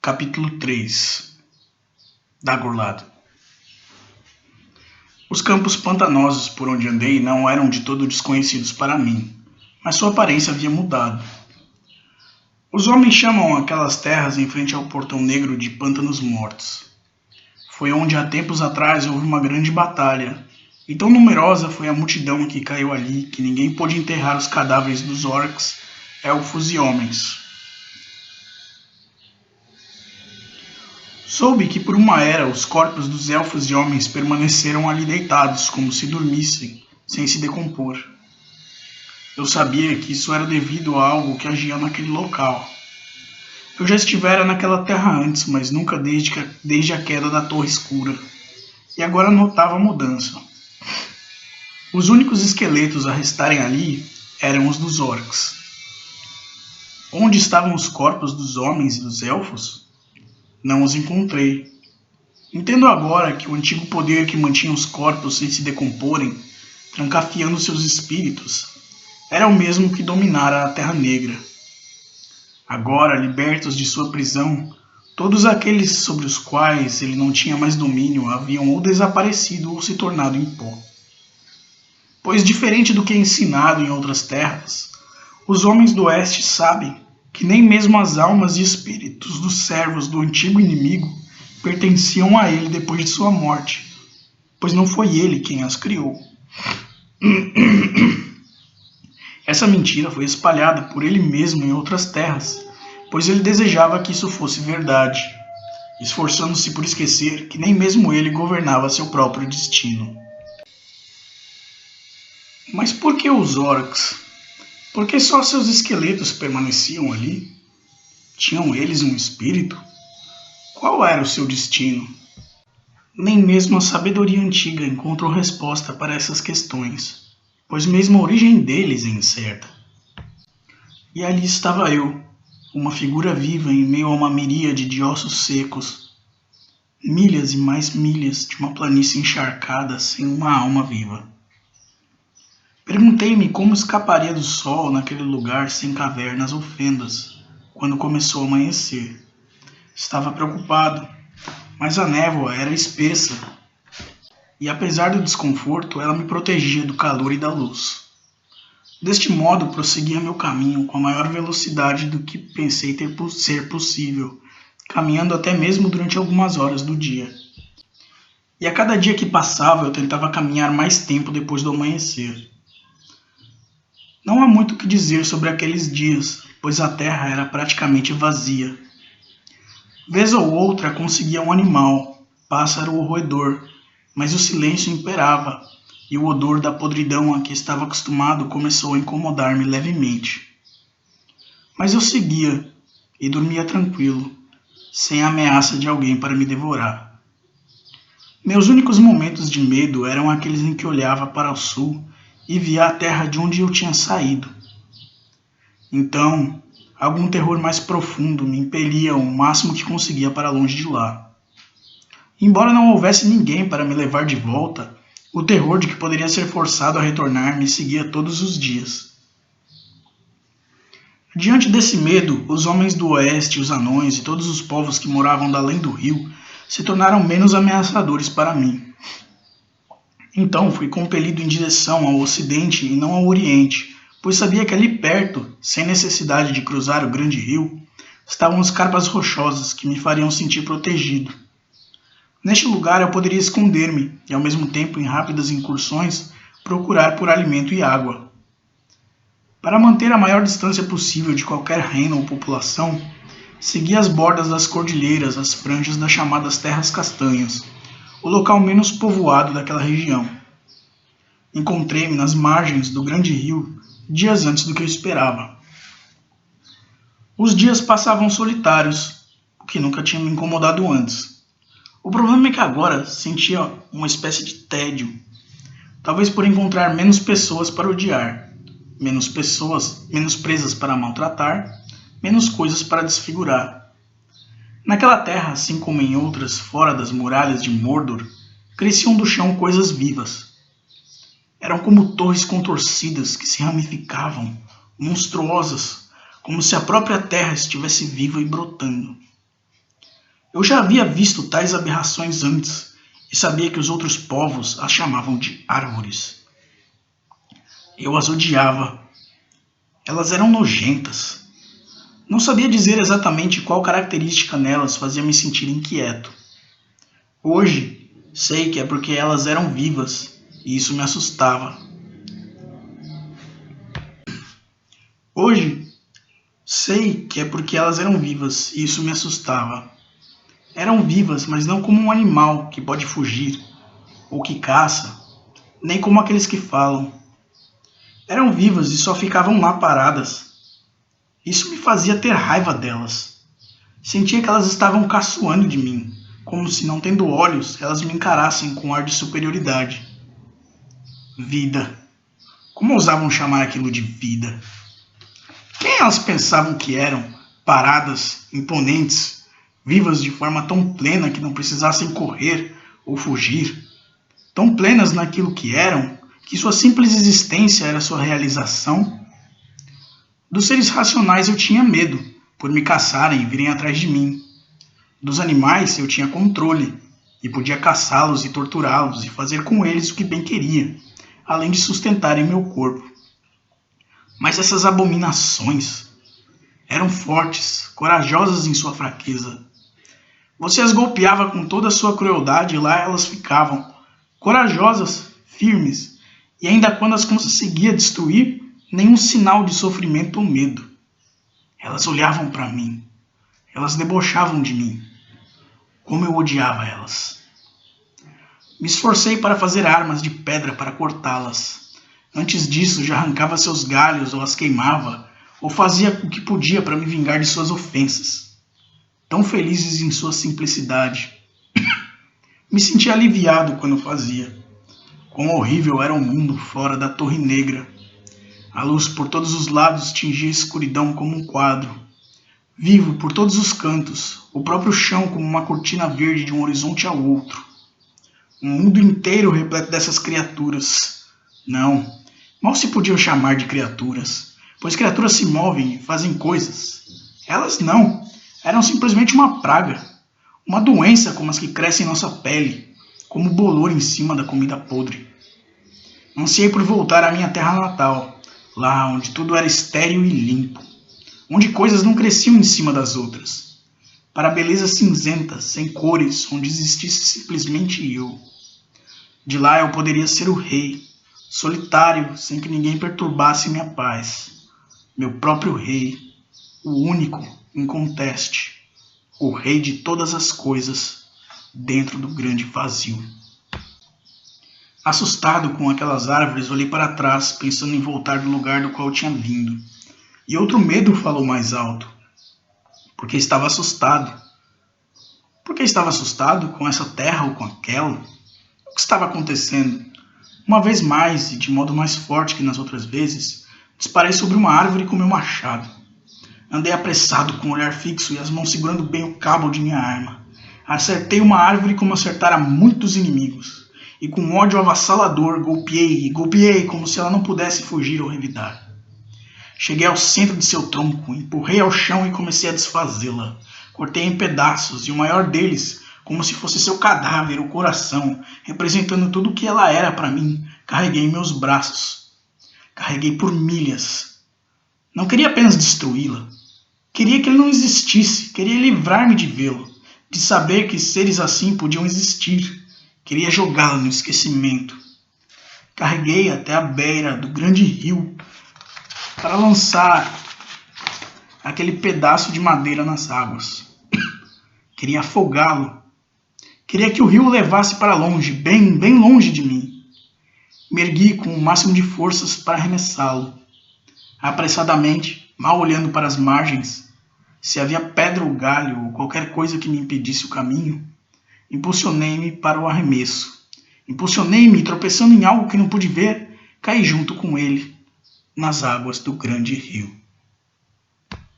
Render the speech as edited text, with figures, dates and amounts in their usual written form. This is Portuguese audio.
Capítulo 3 Dagorlado. Os campos pantanosos por onde andei não eram de todo desconhecidos para mim, mas sua aparência havia mudado. Os homens chamam aquelas terras em frente ao Portão Negro de Pântanos Mortos. Foi onde há tempos atrás houve uma grande batalha, e tão numerosa foi a multidão que caiu ali que ninguém pôde enterrar os cadáveres dos orcs, elfos e homens. Soube que por uma era os corpos dos elfos e homens permaneceram ali deitados como se dormissem, sem se decompor. Eu sabia que isso era devido a algo que agia naquele local. Eu já estivera naquela terra antes, mas nunca desde a queda da Torre Escura, e agora notava a mudança. Os únicos esqueletos a restarem ali eram os dos orcs. Onde estavam os corpos dos homens e dos elfos? Não os encontrei. Entendo agora que o antigo poder que mantinha os corpos sem se decomporem, trancafiando seus espíritos, era o mesmo que dominara a Terra Negra. Agora, libertos de sua prisão, todos aqueles sobre os quais ele não tinha mais domínio haviam ou desaparecido ou se tornado em pó. Pois, diferente do que é ensinado em outras terras, os homens do Oeste sabem que nem mesmo as almas e espíritos dos servos do antigo inimigo pertenciam a ele depois de sua morte, pois não foi ele quem as criou. Essa mentira foi espalhada por ele mesmo em outras terras, pois ele desejava que isso fosse verdade, esforçando-se por esquecer que nem mesmo ele governava seu próprio destino. Mas por que os orcs? Por que só seus esqueletos permaneciam ali? Tinham eles um espírito? Qual era o seu destino? Nem mesmo a sabedoria antiga encontrou resposta para essas questões, pois mesmo a origem deles é incerta. E ali estava eu, uma figura viva em meio a uma miríade de ossos secos, milhas e mais milhas de uma planície encharcada sem uma alma viva. Perguntei-me como escaparia do sol naquele lugar sem cavernas ou fendas, quando começou a amanhecer. Estava preocupado, mas a névoa era espessa, e apesar do desconforto, ela me protegia do calor e da luz. Deste modo, prosseguia meu caminho com a maior velocidade do que pensei ser possível, caminhando até mesmo durante algumas horas do dia. E a cada dia que passava, eu tentava caminhar mais tempo depois do amanhecer. Não há muito o que dizer sobre aqueles dias, pois a terra era praticamente vazia. Vez ou outra conseguia um animal, pássaro ou roedor, mas o silêncio imperava, e o odor da podridão a que estava acostumado começou a incomodar-me levemente. Mas eu seguia, e dormia tranquilo, sem a ameaça de alguém para me devorar. Meus únicos momentos de medo eram aqueles em que olhava para o sul e via a terra de onde eu tinha saído. Então, algum terror mais profundo me impelia o máximo que conseguia para longe de lá. Embora não houvesse ninguém para me levar de volta, o terror de que poderia ser forçado a retornar me seguia todos os dias. Diante desse medo, os homens do oeste, os anões e todos os povos que moravam da além do rio se tornaram menos ameaçadores para mim. Então fui compelido em direção ao ocidente e não ao oriente, pois sabia que ali perto, sem necessidade de cruzar o grande rio, estavam as carpas rochosas que me fariam sentir protegido. Neste lugar eu poderia esconder-me e, ao mesmo tempo, em rápidas incursões, procurar por alimento e água. Para manter a maior distância possível de qualquer reino ou população, segui as bordas das cordilheiras, as franjas das chamadas Terras Castanhas, o local menos povoado daquela região. Encontrei-me nas margens do grande rio dias antes do que eu esperava. Os dias passavam solitários, o que nunca tinha me incomodado antes. O problema é que agora sentia uma espécie de tédio, talvez por encontrar menos pessoas para odiar, menos presas para maltratar, menos coisas para desfigurar. Naquela terra, assim como em outras fora das muralhas de Mordor, cresciam do chão coisas vivas. Eram como torres contorcidas que se ramificavam, monstruosas, como se a própria terra estivesse viva e brotando. Eu já havia visto tais aberrações antes e sabia que os outros povos as chamavam de árvores. Eu as odiava. Elas eram nojentas. Não sabia dizer exatamente qual característica nelas fazia me sentir inquieto. Hoje, sei que é porque elas eram vivas e isso me assustava. Hoje, sei que é porque elas eram vivas e isso me assustava. Eram vivas, mas não como um animal que pode fugir ou que caça, nem como aqueles que falam. Eram vivas e só ficavam lá paradas. Isso me fazia ter raiva delas. Sentia que elas estavam caçoando de mim, como se, não tendo olhos, elas me encarassem com um ar de superioridade. Vida. Como ousavam chamar aquilo de vida? Quem elas pensavam que eram? Paradas, imponentes, vivas de forma tão plena que não precisassem correr ou fugir? Tão plenas naquilo que eram, que sua simples existência era sua realização? Dos seres racionais eu tinha medo, por me caçarem e virem atrás de mim. Dos animais eu tinha controle, e podia caçá-los e torturá-los e fazer com eles o que bem queria, além de sustentarem meu corpo. Mas essas abominações eram fortes, corajosas em sua fraqueza. Você as golpeava com toda a sua crueldade e lá elas ficavam, corajosas, firmes, e ainda quando as conseguia destruir, nenhum sinal de sofrimento ou medo. Elas olhavam para mim. Elas debochavam de mim. Como eu odiava elas. Me esforcei para fazer armas de pedra para cortá-las. Antes disso, já arrancava seus galhos ou as queimava, ou fazia o que podia para me vingar de suas ofensas. Tão felizes em sua simplicidade. Me sentia aliviado quando fazia. Quão horrível era o mundo fora da Torre Negra. A luz por todos os lados tingia a escuridão como um quadro. Vivo por todos os cantos, o próprio chão como uma cortina verde de um horizonte ao outro. Um mundo inteiro repleto dessas criaturas. Não, mal se podiam chamar de criaturas, pois criaturas se movem e fazem coisas. Elas não, eram simplesmente uma praga, uma doença como as que crescem em nossa pele, como o bolor em cima da comida podre. Ansiei por voltar à minha terra natal, lá onde tudo era estéril e limpo, onde coisas não cresciam em cima das outras, para a beleza cinzenta, sem cores, onde existisse simplesmente eu. De lá eu poderia ser o rei, solitário, sem que ninguém perturbasse minha paz, meu próprio rei, o único, inconteste, o rei de todas as coisas, dentro do grande vazio. Assustado com aquelas árvores, olhei para trás, pensando em voltar do lugar do qual eu tinha vindo. E outro medo falou mais alto. Porque estava assustado. Por que estava assustado com essa terra ou com aquela? O que estava acontecendo? Uma vez mais, e de modo mais forte que nas outras vezes, disparei sobre uma árvore com meu machado. Andei apressado, com o olhar fixo e as mãos segurando bem o cabo de minha arma. Acertei uma árvore como acertara muitos inimigos. E com ódio avassalador golpeei e golpeei como se ela não pudesse fugir ou revidar. Cheguei ao centro de seu tronco, empurrei ao chão e comecei a desfazê-la. Cortei em pedaços e o maior deles, como se fosse seu cadáver, o coração, representando tudo o que ela era para mim, carreguei em meus braços. Carreguei por milhas. Não queria apenas destruí-la. Queria que ele não existisse, queria livrar-me de vê-lo, de saber que seres assim podiam existir. Queria jogá-la no esquecimento. Carreguei até a beira do grande rio para lançar aquele pedaço de madeira nas águas. Queria afogá-lo. Queria que o rio o levasse para longe, bem, bem longe de mim. Me ergui com o máximo de forças para arremessá-lo. Apressadamente, mal olhando para as margens, se havia pedra ou galho ou qualquer coisa que me impedisse o caminho, impulsionei-me para o arremesso. Impulsionei-me, tropeçando em algo que não pude ver, caí junto com ele nas águas do grande rio.